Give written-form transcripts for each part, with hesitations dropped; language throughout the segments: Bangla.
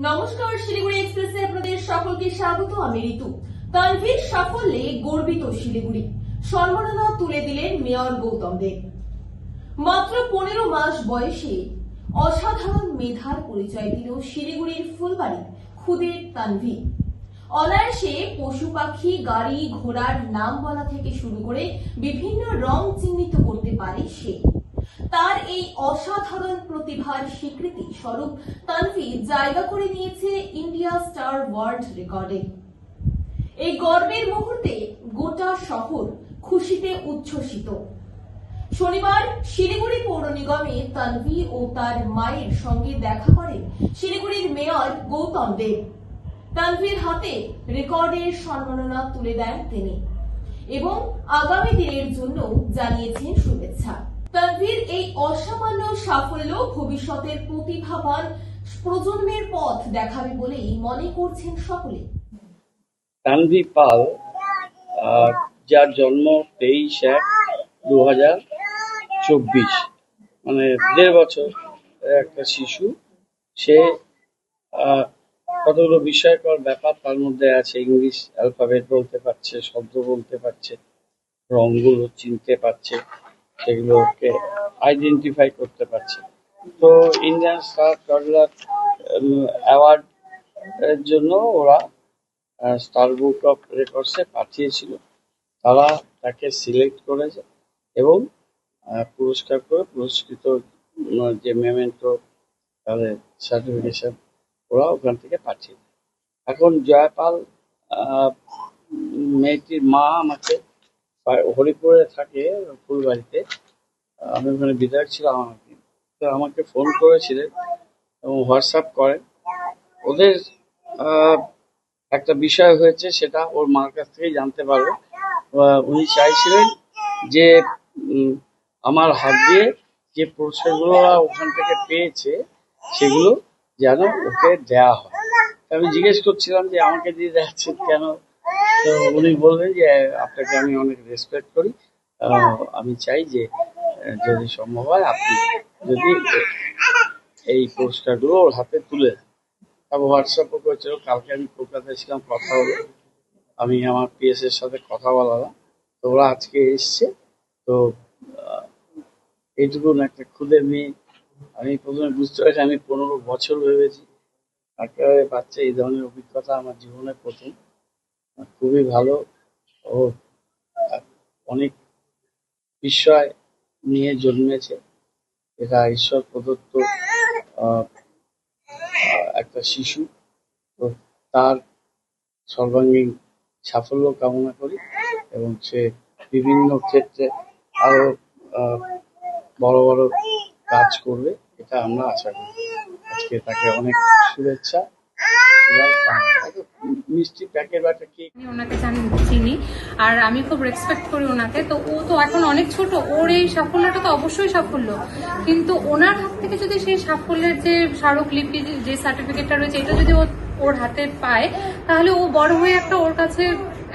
নমস্কার, শিলিগুড়ি এক্সপ্রেসে আপনাদের সকলকে স্বাগত। আমি ঋতু। তানভীর সাফল্যে গর্বিত শিলিগুড়ি, সম্মাননা তুলে দিলেন মেয়র গৌতম দেব। মাত্র 15 মাস বয়সে অসাধারণ মেধার পরিচয় দিল শিলিগুড়ির ফুলবাড়ি খুদের তানভীর। অনায়াসে পশু পাখি, গাড়ি ঘোড়ার নাম বলা থেকে শুরু করে বিভিন্ন রং চিহ্নিত করতে পারে সে। তার এই অসাধারণ প্রতিভার স্বীকৃতি স্বরূপ তানভীর জায়গা করে নিয়েছে ইন্ডিয়া স্টার ওয়ার্ল্ড রেকর্ডে। এই গর্বের মুহূর্তে গোটা শহর খুশিতে উচ্ছ্বসিত। শনিবার শিলিগুড়ি পৌর নিগমে তানভীর ও তার মায়ের সঙ্গে দেখা করেন শিলিগুড়ির মেয়র গৌতম দেব। তানভীর হাতে রেকর্ডের সম্মাননা তুলে দেন তিনি এবং আগামী দিনের জন্য জানিয়েছেন শুভেচ্ছা। তানভীর এই অসামান্য সাফল্য ভবিষ্যতের প্রতিভাবান প্রজন্মের পথ দেখাবে বলেই মনে করছেন সকলে। তানভীর পাল, যার জন্ম 23/1/2024, মানে 1.5 বছর একটা শিশু। সে কতগুলো বিষয়কর ব্যাপার তার মধ্যে আছে। ইংলিশ অ্যালফাবেট বলতে পারছে, শব্দ বলতে পারছে, রঙগুলো চিনতে পারছে, সেগুলোকে আইডেন্টিফাই করতে পারছে। তো ইন্ডিয়ান স্টার টডলার অ্যাওয়ার্ড এর জন্য ওরা স্টার বুক অফ রেকর্ডসে পাঠিয়েছিল। তারা তাকে সিলেক্ট করেছে এবং পুরস্কার করে পুরস্কৃত যে মেমেন্টো, তাদের সার্টিফিকেশন ওরা ওখান থেকে পাঠিয়ে দেয়। এখন জয়পাল মেয়েটির মা আমাকে, হরিপুরে থাকে ফুলবাড়িতে, আমি ওখানে বিধায়ক ছিলাম, আমাকে ফোন করেছিলেন এবং হোয়াটসঅ্যাপ করেন। ওদের একটা বিষয় হয়েছে, সেটা ওর মার কাছ থেকে জানতে পারবো। উনি চাইছিলেন যে আমার হাত দিয়ে যে পুরস্কারগুলো ওখান থেকে পেয়েছে সেগুলো যেন ওকে দেয়া হয়। আমি জিজ্ঞেস করছিলাম যে আমাকে দিয়ে যাচ্ছেন কেন? তো উনি বললেন যে আপনাকে আমি অনেক রেসপেক্ট করি, আমি চাই যে যদি সম্ভব হয় আপনি যদি এই পুরস্কারগুলো ওর হাতে তুলে দেন। তারপর হোয়াটসঅ্যাপও করেছিল। কালকে আমি কলকাতায় ছিলাম, কথা হলো, আমি আমার পিএস এর সাথে কথা বলালাম, তো ওরা আজকে এসছে। তো এইটুকুন একটা খুদের মেয়ে, আমি প্রথমে বুঝতে পারছি, আমি 15 বছর ভেবেছি। একেবারে বাচ্চা, এই ধরনের অভিজ্ঞতা আমার জীবনে প্রথম। খুবই ভালো। ও অনেক বিষয় নিয়ে জন্মেছে, এটা ঈশ্বর প্রদত্ত একটা শিশু। তো তার সর্বাঙ্গীন সাফল্য কামনা করি এবং সে বিভিন্ন ক্ষেত্রে আরো বড় বড় কাজ করবে, এটা আমরা আশা করি। আজকে তাকে অনেক শুভেচ্ছা। মিষ্টি প্যাকেট বা কেক ওনাকে চিনি আর আমি খুব রেসপেক্ট করি ওনাকে। তো ও তো এখন অনেক ছোট, ওর এই সাফল্যটা তো অবশ্যই সাফল্য, কিন্তু ওনার হাত থেকে যদি সেই সাফল্যের যে স্মারকলিপি, যে সার্টিফিকেটটা রয়েছে, এটা যদি ওর হাতে পায়, তাহলে ও বড় হয়ে একটা ওর কাছে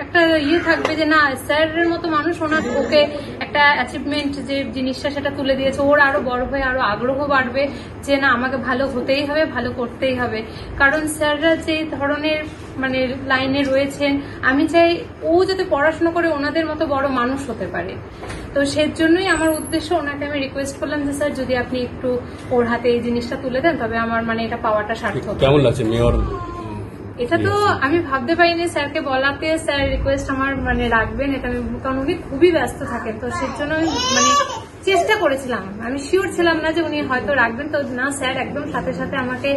একটা থাকবে যে না, স্যারের মতো মানুষ ওকে একটা অ্যাচিভমেন্ট যে জিনিসটা সেটা তুলে দিয়েছে। ওর আরো বড় হয়ে আরো আগ্রহ বাড়বে যে না, আমাকে ভালো হতেই হবে, ভালো করতেই হবে। কারণ স্যাররা যে ধরনের মানে লাইনে রয়েছেন, আমি চাই ও যাতে পড়াশোনা করে ওনাদের মতো বড় মানুষ হতে পারে। তো সেজন্যই আমার উদ্দেশ্য, ওনাকে আমি রিকোয়েস্ট করলাম যে স্যার যদি আপনি একটু ওর হাতে এই জিনিসটা তুলে দেন, তবে আমার মানে এটা পাওয়াটা সার্থক। কেমন লাগছে মেয়র? এটা তো আমি ভাবতে পারিনি স্যারকে বলাতে স্যার রিকোয়েস্ট আমার মানে রাখবেন, এটা আমি, কারণ উনি খুবই ব্যস্ত থাকেন। তো সেজন্য আমি মানে চেষ্টা করেছিলাম, আমি শিওর ছিলাম না যে উনি হয়তো রাখবেন। তো না, স্যার একদম সাথে সাথে আমাকে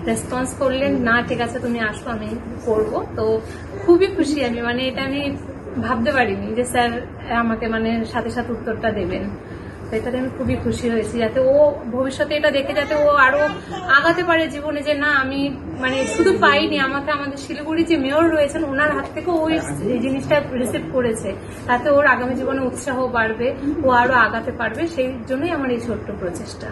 রেসপন্স করলেন, না ঠিক আছে তুমি আসো, আমি করবো। তো খুবই খুশি আমি, মানে এটা আমি ভাবতে পারিনি যে স্যার আমাকে মানে সাথে সাথে উত্তরটা দেবেন। এটাতে আমি খুবই খুশি হয়েছি, যাতে ও ভবিষ্যতে এটা দেখে যাতে ও আরো আগাতে পারে জীবনে, যে না আমি মানে শুধু পাইনি, আমাদের শিলিগুড়ি যে মেয়র রয়েছেন ওনার হাত থেকে ও এই জিনিসটা রিসিভ করেছে, তাতে ওর আগামী জীবনে উৎসাহ বাড়বে, ও আরো আগাতে পারবে। সেই জন্যই আমার এই ছোট্ট প্রচেষ্টা।